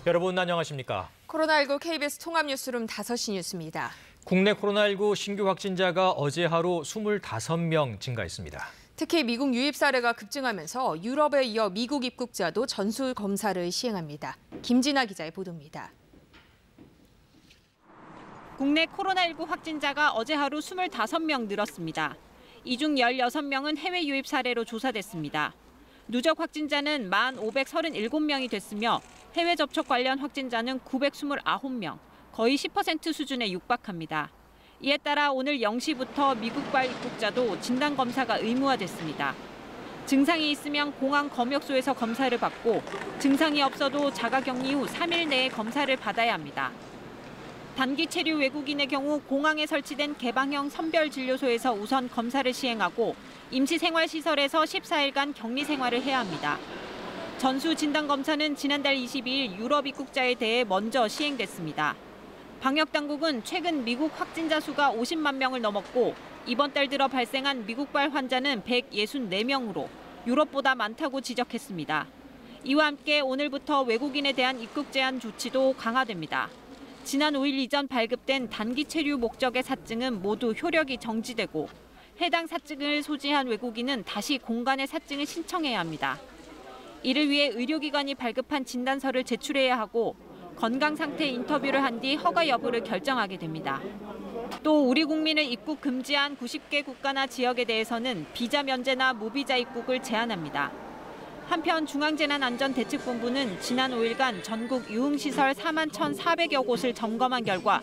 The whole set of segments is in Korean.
여러분 안녕하십니까? 코로나19 KBS 통합뉴스룸 5시 뉴스입니다. 국내 코로나19 신규 확진자가 어제 하루 25명 증가했습니다. 특히 미국 유입 사례가 급증하면서 유럽에 이어 미국 입국자도 전수 검사를 시행합니다. 김진아 기자의 보도입니다. 국내 코로나19 확진자가 어제 하루 25명 늘었습니다. 이 중 16명은 해외 유입 사례로 조사됐습니다. 누적 확진자는 1,537명이 됐으며 해외 접촉 관련 확진자는 929명, 거의 10% 수준에 육박합니다. 이에 따라 오늘 0시부터 미국발 입국자도 진단검사가 의무화됐습니다. 증상이 있으면 공항 검역소에서 검사를 받고 증상이 없어도 자가격리 후 3일 내에 검사를 받아야 합니다. 단기 체류 외국인의 경우 공항에 설치된 개방형 선별진료소에서 우선 검사를 시행하고 임시생활시설에서 14일간 격리 생활을 해야 합니다. 전수 진단검사는 지난달 22일 유럽 입국자에 대해 먼저 시행됐습니다. 방역당국은 최근 미국 확진자 수가 50만 명을 넘었고 이번 달 들어 발생한 미국발 환자는 164명으로 유럽보다 많다고 지적했습니다. 이와 함께 오늘부터 외국인에 대한 입국 제한 조치도 강화됩니다. 지난 5일 이전 발급된 단기 체류 목적의 사증은 모두 효력이 정지되고 해당 사증을 소지한 외국인은 다시 공간의 사증을 신청해야 합니다. 이를 위해 의료기관이 발급한 진단서를 제출해야 하고 건강 상태 인터뷰를 한 뒤 허가 여부를 결정하게 됩니다. 또 우리 국민을 입국 금지한 90개 국가나 지역에 대해서는 비자 면제나 무비자 입국을 제한합니다. 한편 중앙재난안전대책본부는 지난 5일간 전국 유흥시설 41,400여 곳을 점검한 결과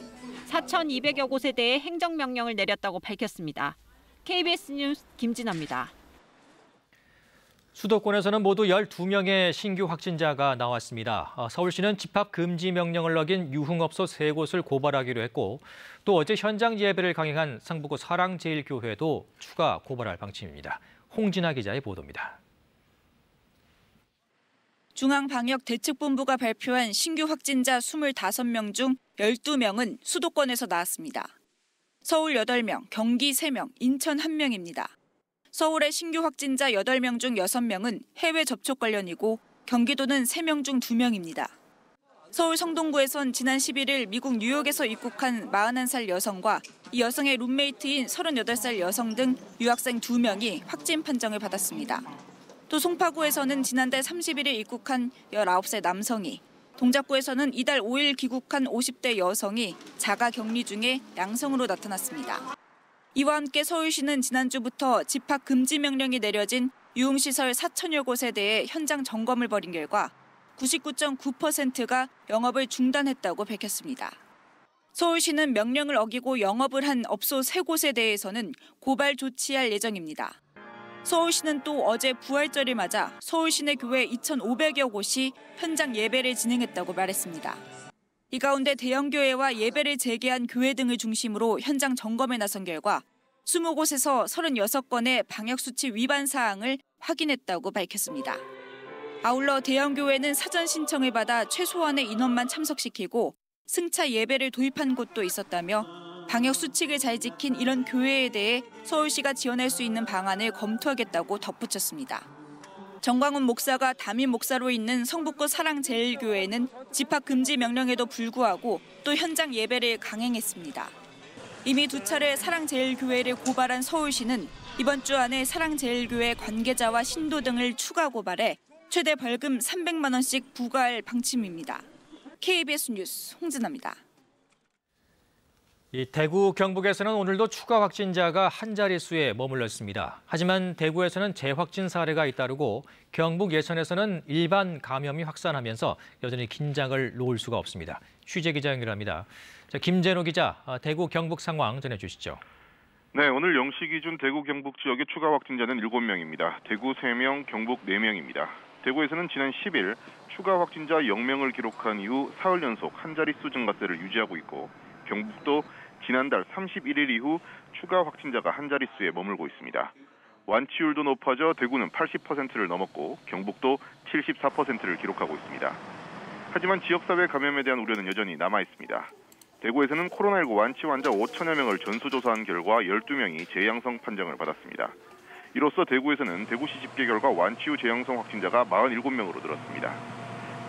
4,200여 곳에 대해 행정명령을 내렸다고 밝혔습니다. KBS 뉴스 김진아입니다. 수도권에서는 모두 12명의 신규 확진자가 나왔습니다. 서울시는 집합 금지 명령을 어긴 유흥업소 3곳을 고발하기로 했고 또 어제 현장 예배를 강행한 상부구 사랑제일교회도 추가 고발할 방침입니다. 홍진아 기자의 보도입니다. 중앙방역대책본부가 발표한 신규 확진자 25명 중 12명은 수도권에서 나왔습니다. 서울 8명, 경기 3명, 인천 1명입니다. 서울의 신규 확진자 8명 중 6명은 해외 접촉 관련이고 경기도는 3명 중 2명입니다. 서울 성동구에선 지난 11일 미국 뉴욕에서 입국한 41살 여성과 이 여성의 룸메이트인 38살 여성 등 유학생 2명이 확진 판정을 받았습니다. 또 송파구에서는 지난달 31일 입국한 19세 남성이, 동작구에서는 이달 5일 귀국한 50대 여성이 자가 격리 중에 양성으로 나타났습니다. 이와 함께 서울시는 지난주부터 집합 금지 명령이 내려진 유흥시설 4천여 곳에 대해 현장 점검을 벌인 결과 99.9%가 영업을 중단했다고 밝혔습니다. 서울시는 명령을 어기고 영업을 한 업소 3곳에 대해서는 고발 조치할 예정입니다. 서울시는 또 어제 부활절을 맞아 서울 시내 교회 2,500여 곳이 현장 예배를 진행했다고 말했습니다. 이 가운데 대형 교회와 예배를 재개한 교회 등을 중심으로 현장 점검에 나선 결과 20곳에서 36건의 방역수치 위반 사항을 확인했다고 밝혔습니다. 아울러 대형 교회는 사전 신청을 받아 최소한의 인원만 참석시키고 승차 예배를 도입한 곳도 있었다며 방역수칙을 잘 지킨 이런 교회에 대해 서울시가 지원할 수 있는 방안을 검토하겠다고 덧붙였습니다. 정광훈 목사가 담임 목사로 있는 성북구 사랑제일교회는 집합 금지 명령에도 불구하고 또 현장 예배를 강행했습니다. 이미 2차례 사랑제일교회를 고발한 서울시는 이번 주 안에 사랑제일교회 관계자와 신도 등을 추가 고발해 최대 벌금 300만 원씩 부과할 방침입니다. KBS 뉴스 홍진아입니다. 대구, 경북에서는 오늘도 추가 확진자가 한 자릿수에 머물렀습니다. 하지만 대구에서는 재확진 사례가 잇따르고 경북 예천에서는 일반 감염이 확산하면서 여전히 긴장을 놓을 수가 없습니다. 취재 기자 연결합니다. 김재노 기자, 대구, 경북 상황 전해주시죠. 네, 오늘 0시 기준 대구, 경북 지역의 추가 확진자는 7명입니다. 대구 3명, 경북 4명입니다. 대구에서는 지난 10일 추가 확진자 0명을 기록한 이후 사흘 연속 한 자릿수 증가세를 유지하고 있고 경북도 지난달 31일 이후 추가 확진자가 한 자릿수에 머물고 있습니다. 완치율도 높아져 대구는 80%를 넘었고 경북도 74%를 기록하고 있습니다. 하지만 지역사회 감염에 대한 우려는 여전히 남아 있습니다. 대구에서는 코로나19 완치 환자 5천여 명을 전수조사한 결과 12명이 재양성 판정을 받았습니다. 이로써 대구에서는 대구시 집계 결과 완치 후 재양성 확진자가 47명으로 늘었습니다.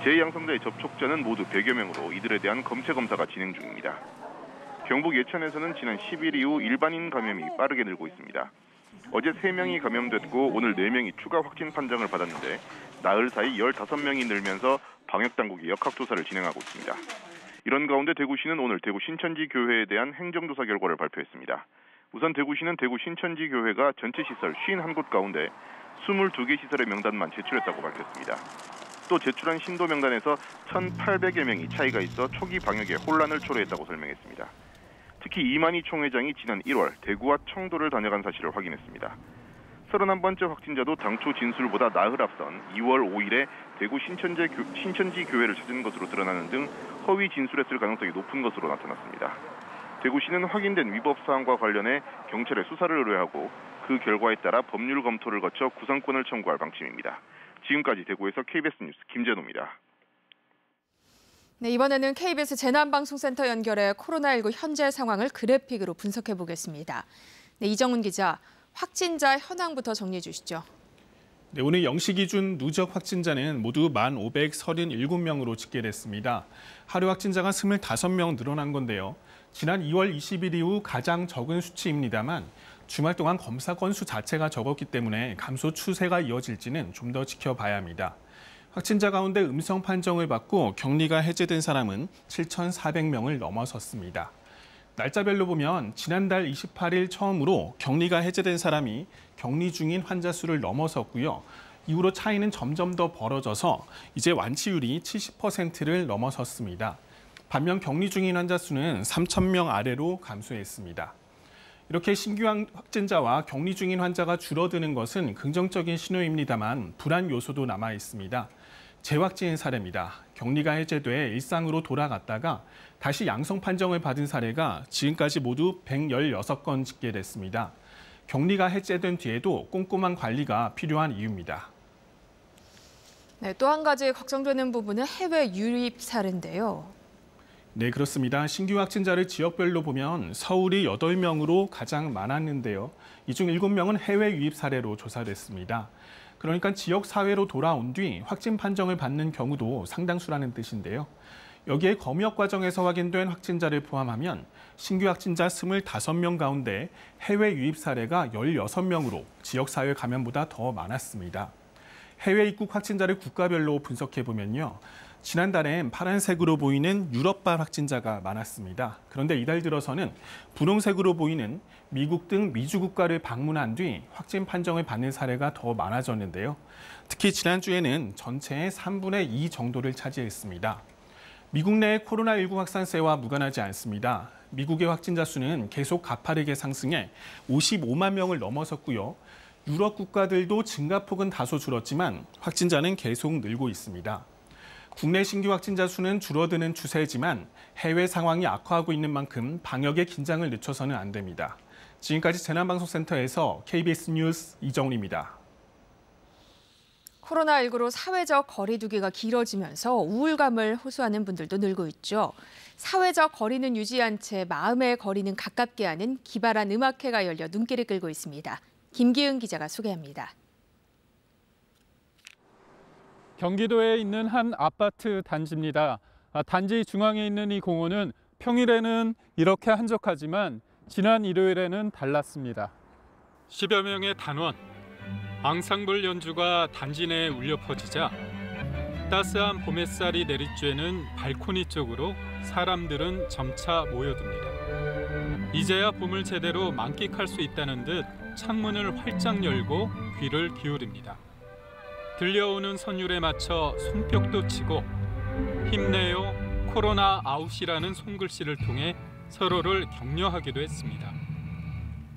재양성자의 접촉자는 모두 100여 명으로 이들에 대한 검체 검사가 진행 중입니다. 경북 예천에서는 지난 10일 이후 일반인 감염이 빠르게 늘고 있습니다. 어제 3명이 감염됐고 오늘 4명이 추가 확진 판정을 받았는데 나흘 사이 15명이 늘면서 방역당국이 역학조사를 진행하고 있습니다. 이런 가운데 대구시는 오늘 대구 신천지 교회에 대한 행정조사 결과를 발표했습니다. 우선 대구시는 대구 신천지 교회가 전체 시설 51곳 가운데 22개 시설의 명단만 제출했다고 밝혔습니다. 또 제출한 신도 명단에서 1,800여 명이 차이가 있어 초기 방역에 혼란을 초래했다고 설명했습니다. 특히 이만희 총회장이 지난 1월 대구와 청도를 다녀간 사실을 확인했습니다. 31번째 확진자도 당초 진술보다 나흘 앞선 2월 5일에 대구 신천지 교회를 찾은 것으로 드러나는 등 허위 진술했을 가능성이 높은 것으로 나타났습니다. 대구시는 확인된 위법 사항과 관련해 경찰에 수사를 의뢰하고 그 결과에 따라 법률 검토를 거쳐 구성권을 청구할 방침입니다. 지금까지 대구에서 KBS 뉴스 김재노입니다. 네, 이번에는 KBS 재난방송센터 연결해 코로나19 현재 상황을 그래픽으로 분석해 보겠습니다. 네, 이정훈 기자, 확진자 현황부터 정리해 주시죠. 네, 오늘 0시 기준 누적 확진자는 모두 1,537명으로 집계됐습니다. 하루 확진자가 25명 늘어난 건데요. 지난 2월 20일 이후 가장 적은 수치입니다만 주말 동안 검사 건수 자체가 적었기 때문에 감소 추세가 이어질지는 좀 더 지켜봐야 합니다. 확진자 가운데 음성 판정을 받고 격리가 해제된 사람은 7,400명을 넘어섰습니다. 날짜별로 보면 지난달 28일 처음으로 격리가 해제된 사람이 격리 중인 환자 수를 넘어섰고요. 이후로 차이는 점점 더 벌어져서 이제 완치율이 70%를 넘어섰습니다. 반면 격리 중인 환자 수는 3,000명 아래로 감소했습니다. 이렇게 신규 확진자와 격리 중인 환자가 줄어드는 것은 긍정적인 신호입니다만 불안 요소도 남아 있습니다. 재확진 사례입니다. 격리가 해제돼 일상으로 돌아갔다가 다시 양성 판정을 받은 사례가 지금까지 모두 116건 집계됐습니다. 격리가 해제된 뒤에도 꼼꼼한 관리가 필요한 이유입니다. 네, 또 한 가지 걱정되는 부분은 해외 유입 사례인데요. 네, 그렇습니다. 신규 확진자를 지역별로 보면 서울이 8명으로 가장 많았는데요. 이 중 7명은 해외 유입 사례로 조사됐습니다. 그러니까 지역 사회로 돌아온 뒤 확진 판정을 받는 경우도 상당수라는 뜻인데요. 여기에 검역 과정에서 확인된 확진자를 포함하면 신규 확진자 25명 가운데 해외 유입 사례가 16명으로 지역 사회 감염보다 더 많았습니다. 해외 입국 확진자를 국가별로 분석해 보면요. 지난달엔 파란색으로 보이는 유럽발 확진자가 많았습니다. 그런데 이달 들어서는 분홍색으로 보이는 미국 등 미주 국가를 방문한 뒤 확진 판정을 받는 사례가 더 많아졌는데요. 특히 지난주에는 전체의 3분의 2 정도를 차지했습니다. 미국 내 코로나19 확산세와 무관하지 않습니다. 미국의 확진자 수는 계속 가파르게 상승해 55만 명을 넘어섰고요. 유럽 국가들도 증가폭은 다소 줄었지만 확진자는 계속 늘고 있습니다. 국내 신규 확진자 수는 줄어드는 추세지만 해외 상황이 악화하고 있는 만큼 방역에 긴장을 늦춰서는 안 됩니다. 지금까지 재난방송센터에서 KBS 뉴스 이정훈입니다. 코로나19로 사회적 거리 두기가 길어지면서 우울감을 호소하는 분들도 늘고 있죠. 사회적 거리는 유지한 채 마음의 거리는 가깝게 하는 기발한 음악회가 열려 눈길을 끌고 있습니다. 김기은 기자가 소개합니다. 경기도에 있는 한 아파트 단지입니다. 단지 중앙에 있는 이 공원은 평일에는 이렇게 한적하지만 지난 일요일에는 달랐습니다. 10여 명의 단원, 앙상블 연주가 단지 내에 울려 퍼지자 따스한 봄 햇살이 내리쬐는 발코니 쪽으로 사람들은 점차 모여듭니다. 이제야 봄을 제대로 만끽할 수 있다는 듯 창문을 활짝 열고 귀를 기울입니다. 들려오는 선율에 맞춰 손뼉도 치고 힘내요 코로나 아웃이라는 손글씨를 통해 서로를 격려하기도 했습니다.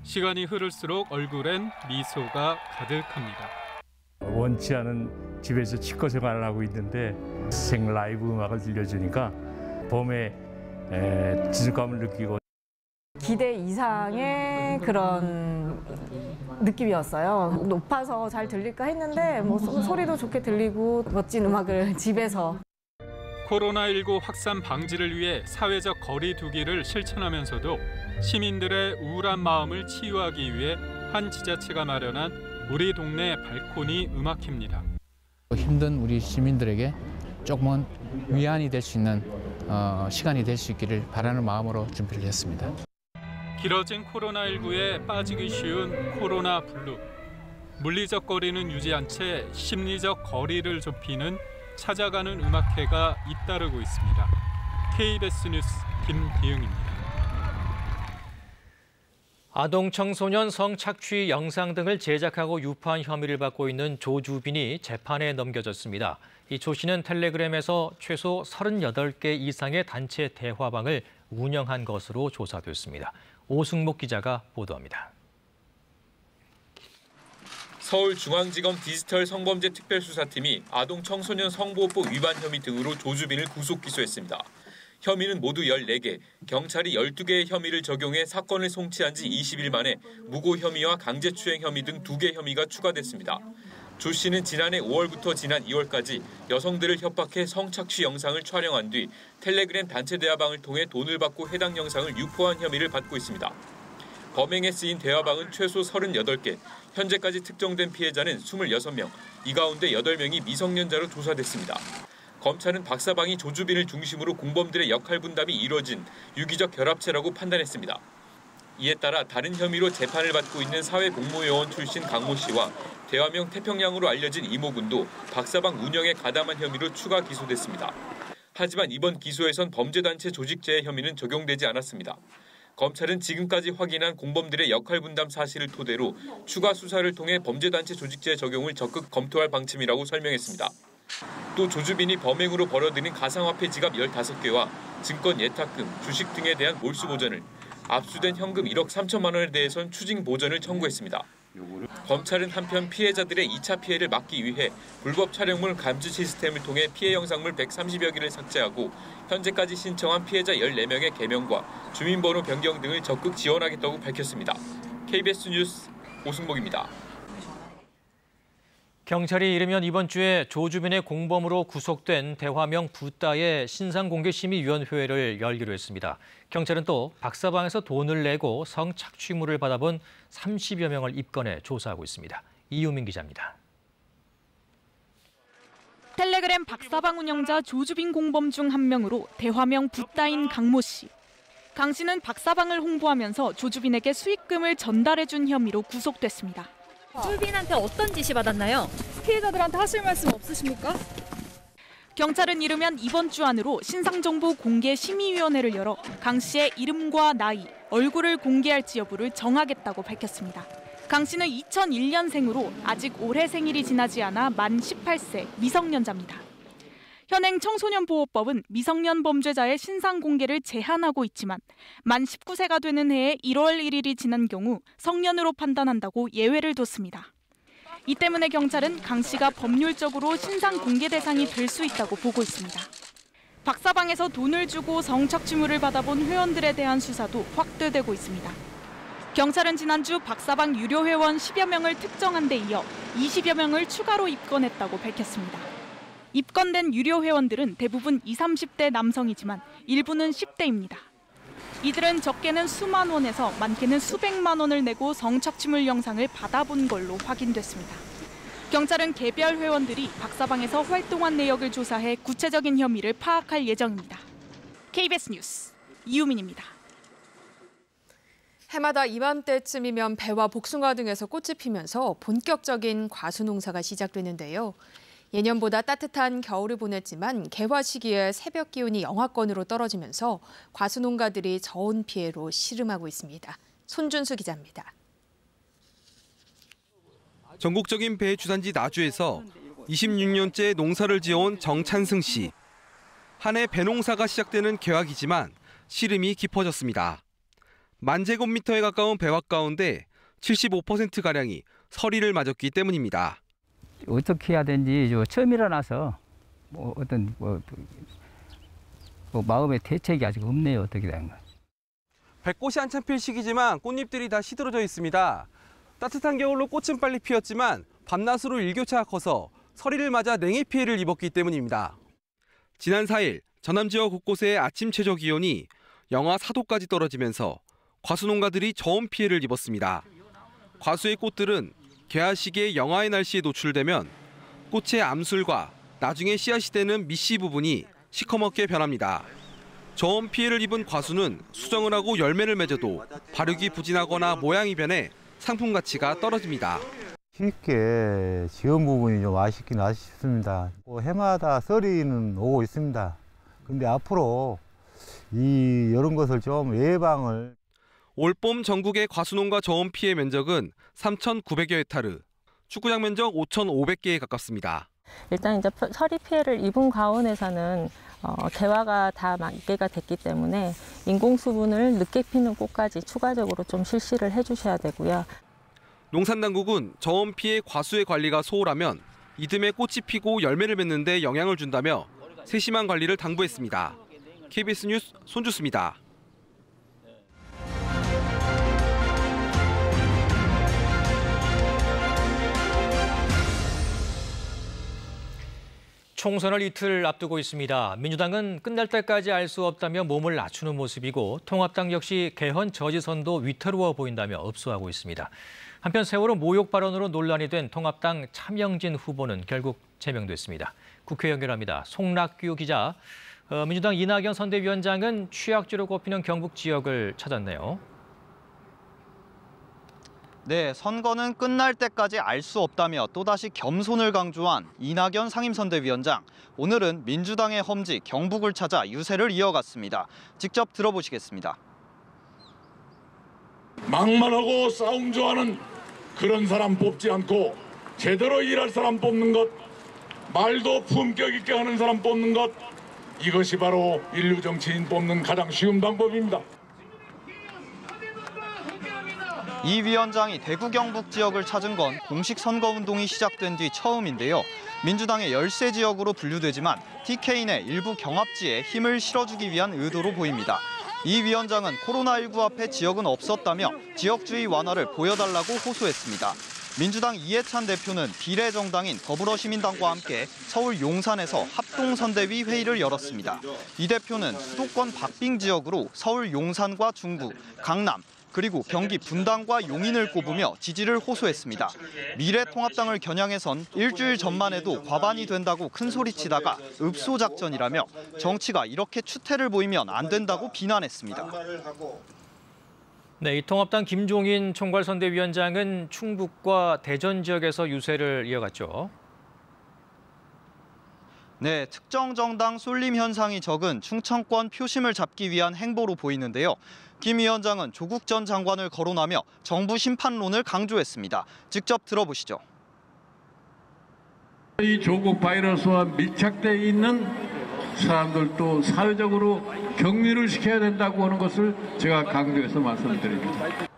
시간이 흐를수록 얼굴엔 미소가 가득합니다. 원치 않은 집에서 치과 생활을 하고 있는데 생 라이브 음악을 들려주니까 봄에 지속감을 느끼고 기대 이상의 그런 느낌이었어요. 높아서 잘 들릴까 했는데 뭐 소리도 좋게 들리고 멋진 음악을 집에서. 코로나19 확산 방지를 위해 사회적 거리 두기를 실천하면서도 시민들의 우울한 마음을 치유하기 위해 한 지자체가 마련한 우리 동네 발코니 음악회입니다. 힘든 우리 시민들에게 조금은 위안이 될 수 있는 시간이 될 수 있기를 바라는 마음으로 준비를 했습니다. 길어진 코로나19에 빠지기 쉬운 코로나 블루. 물리적 거리는 유지한 채 심리적 거리를 좁히는 찾아가는 음악회가 잇따르고 있습니다. KBS 뉴스 김기흥입니다. 아동 청소년 성착취 영상 등을 제작하고 유포한 혐의를 받고 있는 조주빈이 재판에 넘겨졌습니다. 이 조 씨는 텔레그램에서 최소 38개 이상의 단체 대화방을 운영한 것으로 조사됐습니다. 오승목 기자가 보도합니다. 서울중앙지검 디지털 성범죄 특별수사팀이 아동 청소년 성보호법 위반 혐의 등으로 조주빈을 구속 기소했습니다. 혐의는 모두 14개, 경찰이 12개의 혐의를 적용해 사건을 송치한 지 20일 만에 무고 혐의와 강제추행 혐의 등 2개 혐의가 추가됐습니다. 조 씨는 지난해 5월부터 지난 2월까지 여성들을 협박해 성착취 영상을 촬영한 뒤 텔레그램 단체 대화방을 통해 돈을 받고 해당 영상을 유포한 혐의를 받고 있습니다. 범행에 쓰인 대화방은 최소 38개, 현재까지 특정된 피해자는 26명, 이 가운데 8명이 미성년자로 조사됐습니다. 검찰은 박사방이 조주빈을 중심으로 공범들의 역할 분담이 이뤄진 유기적 결합체라고 판단했습니다. 이에 따라 다른 혐의로 재판을 받고 있는 사회복무요원 출신 강모 씨와 대화명 태평양으로 알려진 이모군도 박사방 운영에 가담한 혐의로 추가 기소됐습니다. 하지만 이번 기소에선 범죄단체 조직죄의 혐의는 적용되지 않았습니다. 검찰은 지금까지 확인한 공범들의 역할 분담 사실을 토대로 추가 수사를 통해 범죄단체 조직죄 적용을 적극 검토할 방침이라고 설명했습니다. 또 조주빈이 범행으로 벌어들인 가상화폐 지갑 15개와 증권 예탁금, 주식 등에 대한 몰수 보전을, 압수된 현금 1억 3천만 원에 대해선 추징 보전을 청구했습니다. 검찰은 한편 피해자들의 2차 피해를 막기 위해 불법 촬영물 감지 시스템을 통해 피해 영상물 130여 개를 삭제하고 현재까지 신청한 피해자 14명의 개명과 주민번호 변경 등을 적극 지원하겠다고 밝혔습니다. KBS 뉴스 오승목입니다. 경찰이 이르면 이번 주에 조주빈의 공범으로 구속된 대화명 붓다의 신상공개심의위원회를 열기로 했습니다. 경찰은 또 박사방에서 돈을 내고 성착취물을 받아본 30여 명을 입건해 조사하고 있습니다. 이유민 기자입니다. 텔레그램 박사방 운영자 조주빈 공범 중 한 명으로 대화명 붓다인 강모 씨. 강 씨는 박사방을 홍보하면서 조주빈에게 수익금을 전달해준 혐의로 구속됐습니다. 조주빈한테 어떤 지시 받았나요? 피해자들한테 하실 말씀 없으십니까? 경찰은 이르면 이번 주 안으로 신상정보 공개 심의위원회를 열어 강 씨의 이름과 나이, 얼굴을 공개할지 여부를 정하겠다고 밝혔습니다. 강 씨는 2001년생으로 아직 올해 생일이 지나지 않아 만 18세 미성년자입니다. 현행 청소년보호법은 미성년 범죄자의 신상 공개를 제한하고 있지만 만 19세가 되는 해에 1월 1일이 지난 경우 성년으로 판단한다고 예외를 뒀습니다. 이 때문에 경찰은 강 씨가 법률적으로 신상 공개 대상이 될 수 있다고 보고 있습니다. 박사방에서 돈을 주고 성착취물을 받아본 회원들에 대한 수사도 확대되고 있습니다. 경찰은 지난주 박사방 유료 회원 10여 명을 특정한 데 이어 20여 명을 추가로 입건했다고 밝혔습니다. 입건된 유료 회원들은 대부분 20, 30대 남성이지만 일부는 10대입니다. 이들은 적게는 수만 원에서 많게는 수백만 원을 내고 성착취물 영상을 받아본 걸로 확인됐습니다. 경찰은 개별 회원들이 박사방에서 활동한 내역을 조사해 구체적인 혐의를 파악할 예정입니다. KBS 뉴스 이유민입니다. 해마다 이맘때쯤이면 배와 복숭아 등에서 꽃이 피면서 본격적인 과수 농사가 시작되는데요. 예년보다 따뜻한 겨울을 보냈지만 개화 시기에 새벽 기온이 영하권으로 떨어지면서 과수 농가들이 저온 피해로 씨름하고 있습니다. 손준수 기자입니다. 전국적인 배 주산지 나주에서 26년째 농사를 지어온 정찬승 씨. 한 해 배농사가 시작되는 개화기지만 씨름이 깊어졌습니다. 10,000제곱미터에 가까운 배화 가운데 75%가량이 서리를 맞았기 때문입니다. 어떻게 해야 되는지 처음 일어나서 마음의 대책이 아직 없네요. 어떻게 된 건. 백꽃이 한참 필 시기지만 꽃잎들이 다 시들어져 있습니다. 따뜻한 겨울로 꽃은 빨리 피었지만 밤낮으로 일교차가 커서 서리를 맞아 냉해 피해를 입었기 때문입니다. 지난 4일 전남 지역 곳곳의 아침 최저 기온이 영하 4도까지 떨어지면서 과수 농가들이 저온 피해를 입었습니다. 과수의 꽃들은 개화 시기에 영하의 날씨에 노출되면 꽃의 암술과 나중에 씨앗이 되는 밑씨 부분이 시커멓게 변합니다. 저온 피해를 입은 과수는 수정을 하고 열매를 맺어도 발육이 부진하거나 모양이 변해 상품 가치가 떨어집니다. 쉽게 지은 부분이 좀 아쉽긴 아쉽습니다. 해마다 썰이는 오고 있습니다. 근데 앞으로 이런 것을 좀 예방을. 올봄 전국의 과수농가 저온 피해 면적은 3,900여 헥타르, 축구장 면적 5,500개에 가깝습니다. 일단 이제 서리 피해를 입은 과원에서는 개화가 다 만개가 됐기 때문에 인공 수분을 늦게 피는 꽃까지 추가적으로 좀 실시를 해주셔야 되고요. 농산당국은 저온 피해 과수의 관리가 소홀하면 이듬해 꽃이 피고 열매를 맺는 데 영향을 준다며 세심한 관리를 당부했습니다. KBS 뉴스 손주수입니다. 총선을 이틀 앞두고 있습니다. 민주당은 끝날 때까지 알 수 없다며 몸을 낮추는 모습이고 통합당 역시 개헌 저지선도 위태로워 보인다며 업소하고 있습니다. 한편 세월호 모욕 발언으로 논란이 된 통합당 차명진 후보는 결국 제명됐습니다. 국회 연결합니다. 송락규 기자. 민주당 이낙연 선대위원장은 취약지로 꼽히는 경북 지역을 찾았네요. 네, 선거는 끝날 때까지 알 수 없다며 또다시 겸손을 강조한 이낙연 상임선대위원장. 오늘은 민주당의 험지 경북을 찾아 유세를 이어갔습니다. 직접 들어보시겠습니다. 막말하고 싸움 좋아하는 그런 사람 뽑지 않고 제대로 일할 사람 뽑는 것, 말도 품격 있게 하는 사람 뽑는 것, 이것이 바로 인류 정치인 뽑는 가장 쉬운 방법입니다. 이 위원장이 대구 경북 지역을 찾은 건 공식 선거운동이 시작된 뒤 처음인데요. 민주당의 열세 지역으로 분류되지만 TK 내 일부 경합지에 힘을 실어주기 위한 의도로 보입니다. 이 위원장은 코로나19 앞에 지역은 없었다며 지역주의 완화를 보여달라고 호소했습니다. 민주당 이해찬 대표는 비례정당인 더불어시민당과 함께 서울 용산에서 합동선대위 회의를 열었습니다. 이 대표는 수도권 박빙 지역으로 서울 용산과 중구, 강남, 그리고 경기 분당과 용인을 꼽으며 지지를 호소했습니다. 미래통합당을 겨냥해선 일주일 전만 해도 과반이 된다고 큰소리치다가 읍소작전이라며 정치가 이렇게 추태를 보이면 안 된다고 비난했습니다. 네, 이 통합당 김종인 총괄선대위원장은 충북과 대전 지역에서 유세를 이어갔죠. 네, 특정 정당 쏠림 현상이 적은 충청권 표심을 잡기 위한 행보로 보이는데요. 김 위원장은 조국 전 장관을 거론하며 정부 심판론을 강조했습니다. 직접 들어보시죠. 이 조국 바이러스와 밀착되어 있는 사람들도 사회적으로 격리를 시켜야 된다고 하는 것을 제가 강조해서 말씀드립니다.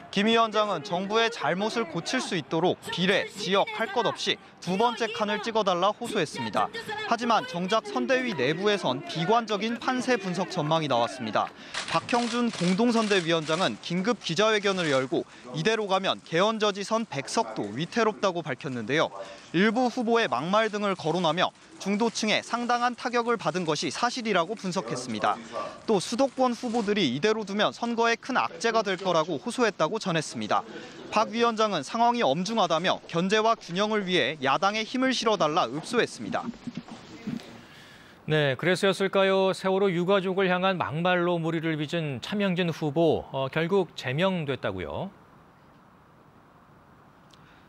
김 위원장은 정부의 잘못을 고칠 수 있도록 비례, 지역 할 것 없이 두 번째 칸을 찍어달라 호소했습니다. 하지만 정작 선대위 내부에선 비관적인 판세 분석 전망이 나왔습니다. 박형준 공동선대위원장은 긴급 기자회견을 열고 이대로 가면 개헌 저지선 100석도 위태롭다고 밝혔는데요. 일부 후보의 막말 등을 거론하며 중도층에 상당한 타격을 받은 것이 사실이라고 분석했습니다. 또 수도권 후보들이 이대로 두면 선거에 큰 악재가 될 거라고 호소했다고 전했습니다. 박 위원장은 상황이 엄중하다며 견제와 균형을 위해 야당에 힘을 실어달라 읍소했습니다. 네, 그래서였을까요? 세월호 유가족을 향한 막말로 물의를 빚은 차명진 후보 결국 제명됐다고요?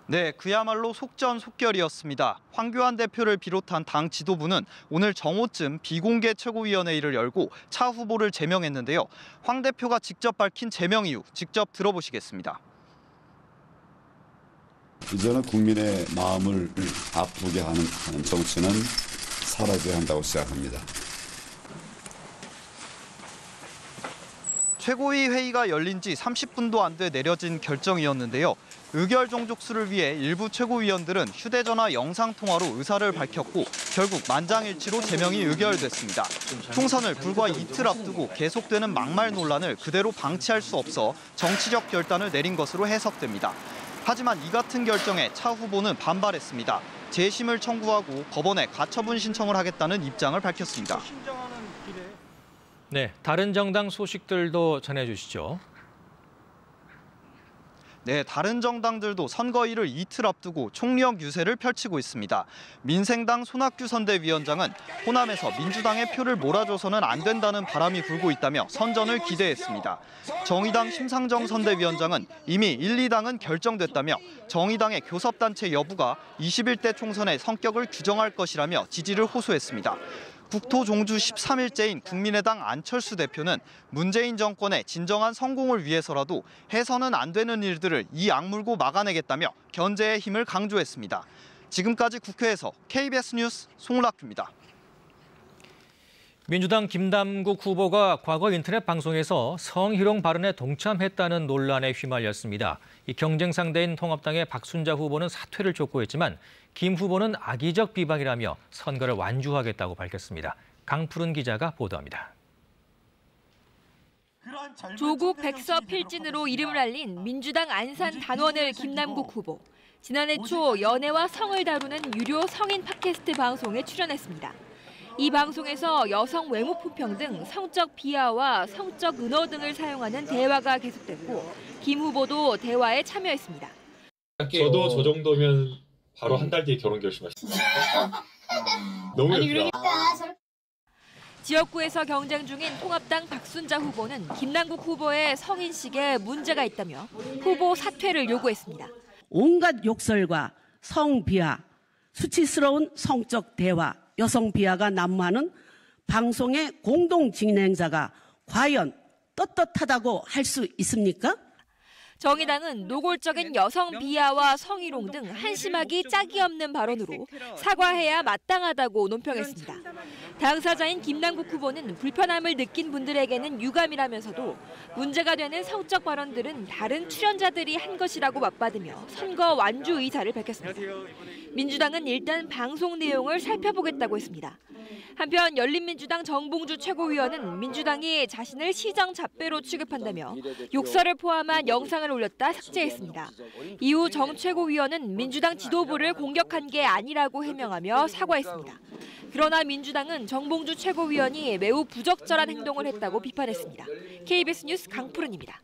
네, 그야말로 속전속결이었습니다. 황교안 대표를 비롯한 당 지도부는 오늘 정오쯤 비공개 최고위원회의를 열고 차 후보를 제명했는데요. 황 대표가 직접 밝힌 제명 이유 직접 들어보시겠습니다. 이제는 국민의 마음을 아프게 하는 정치는 사라져야 한다고 생각합니다. 최고위 회의가 열린 지 30분도 안 돼 내려진 결정이었는데요. 의결 종족수를 위해 일부 최고위원들은 휴대전화 영상통화로 의사를 밝혔고 결국 만장일치로 제명이 의결됐습니다. 총선을 불과 이틀 앞두고 계속되는 막말 논란을 그대로 방치할 수 없어 정치적 결단을 내린 것으로 해석됩니다. 하지만 이 같은 결정에 차 후보는 반발했습니다. 재심을 청구하고 법원에 가처분 신청을 하겠다는 입장을 밝혔습니다. 네, 다른 정당 소식들도 전해주시죠. 네, 다른 정당들도 선거일을 이틀 앞두고 총력 유세를 펼치고 있습니다. 민생당 손학규 선대위원장은 호남에서 민주당의 표를 몰아줘서는 안 된다는 바람이 불고 있다며 선전을 기대했습니다. 정의당 심상정 선대위원장은 이미 1, 2당은 결정됐다며 정의당의 교섭단체 여부가 21대 총선의 성격을 규정할 것이라며 지지를 호소했습니다. 국토종주 13일째인 국민의당 안철수 대표는 문재인 정권의 진정한 성공을 위해서라도 해서는 안 되는 일들을 이 악물고 막아내겠다며 견제의 힘을 강조했습니다. 지금까지 국회에서 KBS 뉴스 송락규입니다. 민주당 김남국 후보가 과거 인터넷 방송에서 성희롱 발언에 동참했다는 논란에 휘말렸습니다. 이 경쟁 상대인 통합당의 박순자 후보는 사퇴를 촉구했지만 김 후보는 악의적 비방이라며 선거를 완주하겠다고 밝혔습니다. 강푸른 기자가 보도합니다. 조국 백서 필진으로 이름을 알린 민주당 안산 단원을 김남국 후보. 지난해 초 연애와 성을 다루는 유료 성인 팟캐스트 방송에 출연했습니다. 이 방송에서 여성 외모 품평 등 성적 비하와 성적 은어 등을 사용하는 대화가 계속됐고 김 후보도 대화에 참여했습니다. 저도 저 정도면 바로 한 달 뒤에 결혼 결심하셨어요. 너무 예쁘다. 지역구에서 경쟁 중인 통합당 박순자 후보는 김남국 후보의 성인식에 문제가 있다며 후보 사퇴를 요구했습니다. 온갖 욕설과 성비하, 수치스러운 성적 대화, 여성 비하가 난무하는 방송의 공동 진행자가 과연 떳떳하다고 할 수 있습니까? 정의당은 노골적인 여성 비하와 성희롱 등 한심하기 짝이 없는 발언으로 사과해야 마땅하다고 논평했습니다. 당사자인 김남국 후보는 불편함을 느낀 분들에게는 유감이라면서도 문제가 되는 성적 발언들은 다른 출연자들이 한 것이라고 맞받으며 선거 완주 의사를 밝혔습니다. 민주당은 일단 방송 내용을 살펴보겠다고 했습니다. 한편 열린민주당 정봉주 최고위원은 민주당이 자신을 시정 잡배로 취급한다며 욕설을 포함한 영상을 올렸다 삭제했습니다. 이후 정 최고위원은 민주당 지도부를 공격한 게 아니라고 해명하며 사과했습니다. 그러나 민주당은 정봉주 최고위원이 매우 부적절한 행동을 했다고 비판했습니다. KBS 뉴스 강푸른입니다.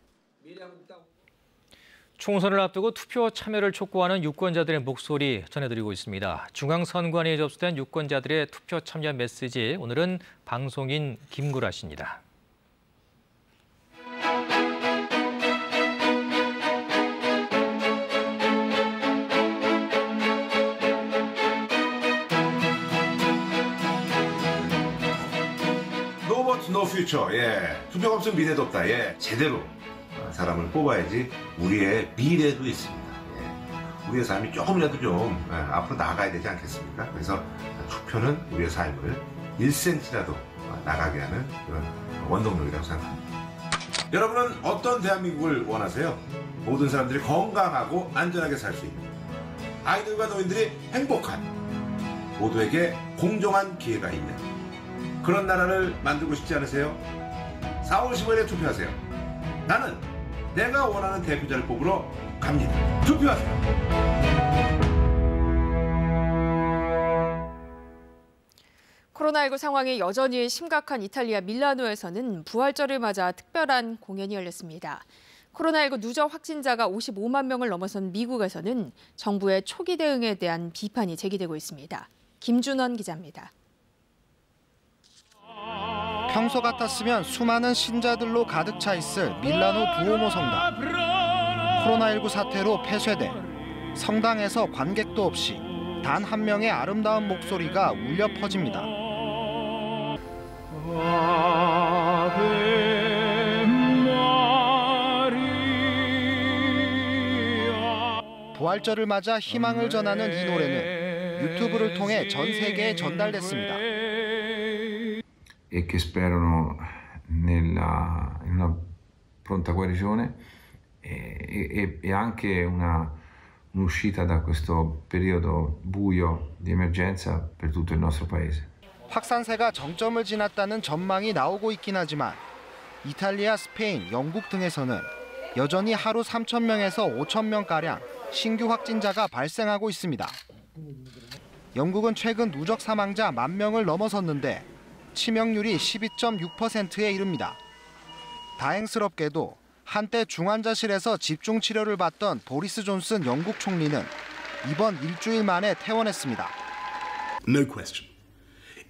총선을 앞두고 투표 참여를 촉구하는 유권자들의 목소리 전해드리고 있습니다. 중앙선관위에 접수된 유권자들의 투표 참여 메시지, 오늘은 방송인 김구라 씨입니다. No vote, no future. 예. 투표가 없으면 미래도 없다. 예. 제대로 사람을 뽑아야지 우리의 미래도 있습니다. 예. 우리의 삶이 조금이라도 좀 앞으로 나아가야 되지 않겠습니까? 그래서 투표는 우리의 삶을 1cm라도 나가게 하는 그런 원동력이라고 생각합니다. 여러분은 어떤 대한민국을 원하세요? 모든 사람들이 건강하고 안전하게 살 수 있는, 아이들과 노인들이 행복한, 모두에게 공정한 기회가 있는 그런 나라를 만들고 싶지 않으세요? 4월 15일에 투표하세요. 나는 내가 원하는 대표자를 뽑으러 갑니다. 투표하세요. 코로나19 상황이 여전히 심각한 이탈리아 밀라노에서는 부활절을 맞아 특별한 공연이 열렸습니다. 코로나19 누적 확진자가 55만 명을 넘어선 미국에서는 정부의 초기 대응에 대한 비판이 제기되고 있습니다. 김준원 기자입니다. 평소 같았으면 수많은 신자들로 가득 차 있을 밀라노 두오모 성당. 코로나19 사태로 폐쇄돼 성당에서 관객도 없이 단 한 명의 아름다운 목소리가 울려 퍼집니다. 부활절을 맞아 희망을 전하는 이 노래는 유튜브를 통해 전 세계에 전달됐습니다. E che sperano in una pronta guarigione e anche un'uscita da questo periodo buio di emergenza per tutto il nostro paese. 확산세가 정점을 지났다는 전망이 나오고 있긴 하지만 이탈리아, 스페인, 영국 등에서는 여전히 하루 3,000명에서 5,000명가량 신규 확진자가 발생하고 있습니다. 영국은 최근 누적 사망자 10,000명을 넘어섰는데 치명률이 12.6%에 이릅니다. 다행스럽게도 한때 중환자실에서 집중 치료를 받던 보리스 존슨 영국 총리는 이번 일주일 만에 퇴원했습니다. No question.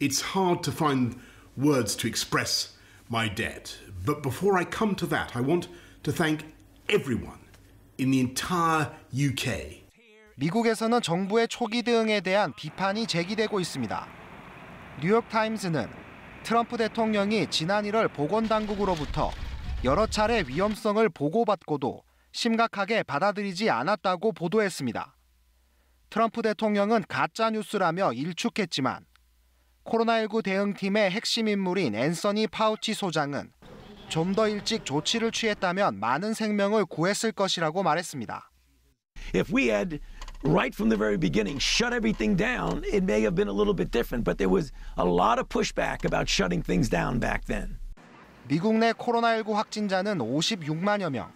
It's hard to find words to express my debt. But before I come to that, I want to thank everyone in the entire UK. 미국에서는 정부의 초기 대응에 대한 비판이 제기되고 있습니다. 뉴욕타임스는 트럼프 대통령이 지난 1월 보건당국으로부터 여러 차례 위험성을 보고받고도 심각하게 받아들이지 않았다고 보도했습니다. 트럼프 대통령은 가짜뉴스라며 일축했지만 코로나19 대응팀의 핵심 인물인 앤서니 파우치 소장은 좀 더 일찍 조치를 취했다면 많은 생명을 구했을 것이라고 말했습니다. If we had right from the very beginning shut everything down, it may have been a little bit different, but there was a lot of pushback about shutting things down back then. 미국 내 코로나19 확진자는 56만여 명,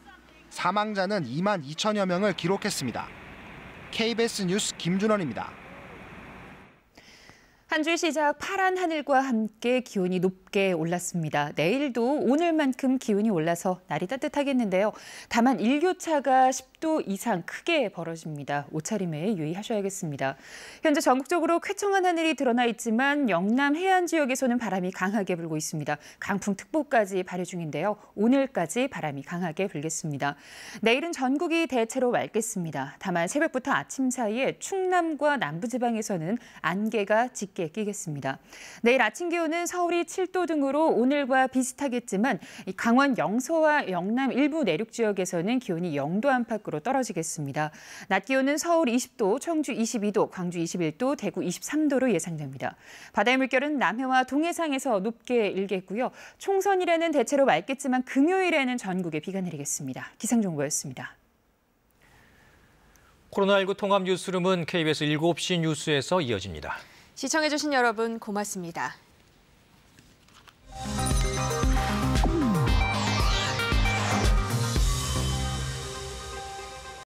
사망자는 2만 2천여 명을 기록했습니다. KBS 뉴스 김준원입니다. 한 주 시작 파란 하늘과 함께 기온이 높게 올랐습니다. 내일도 오늘만큼 기온이 올라서 날이 따뜻하겠는데요. 다만 일교차가 10도 이상 크게 벌어집니다. 옷차림에 유의하셔야겠습니다. 현재 전국적으로 쾌청한 하늘이 드러나 있지만 영남 해안 지역에서는 바람이 강하게 불고 있습니다. 강풍특보까지 발효 중인데요. 오늘까지 바람이 강하게 불겠습니다. 내일은 전국이 대체로 맑겠습니다. 다만 새벽부터 아침 사이에 충남과 남부지방에서는 안개가 짙게 끼겠습니다. 내일 아침 기온은 서울이 7도 등으로 오늘과 비슷하겠지만 강원 영서와 영남 일부 내륙 지역에서는 기온이 0도 안팎으로 떨어지겠습니다. 낮 기온은 서울 20도, 청주 22도, 광주 21도, 대구 23도로 예상됩니다. 바다의 물결은 남해와 동해상에서 높게 일겠고요. 총선일에는 대체로 맑겠지만 금요일에는 전국에 비가 내리겠습니다. 기상정보였습니다. 코로나19 통합 뉴스룸은 KBS 7시 뉴스에서 이어집니다. 시청해주신 여러분 고맙습니다.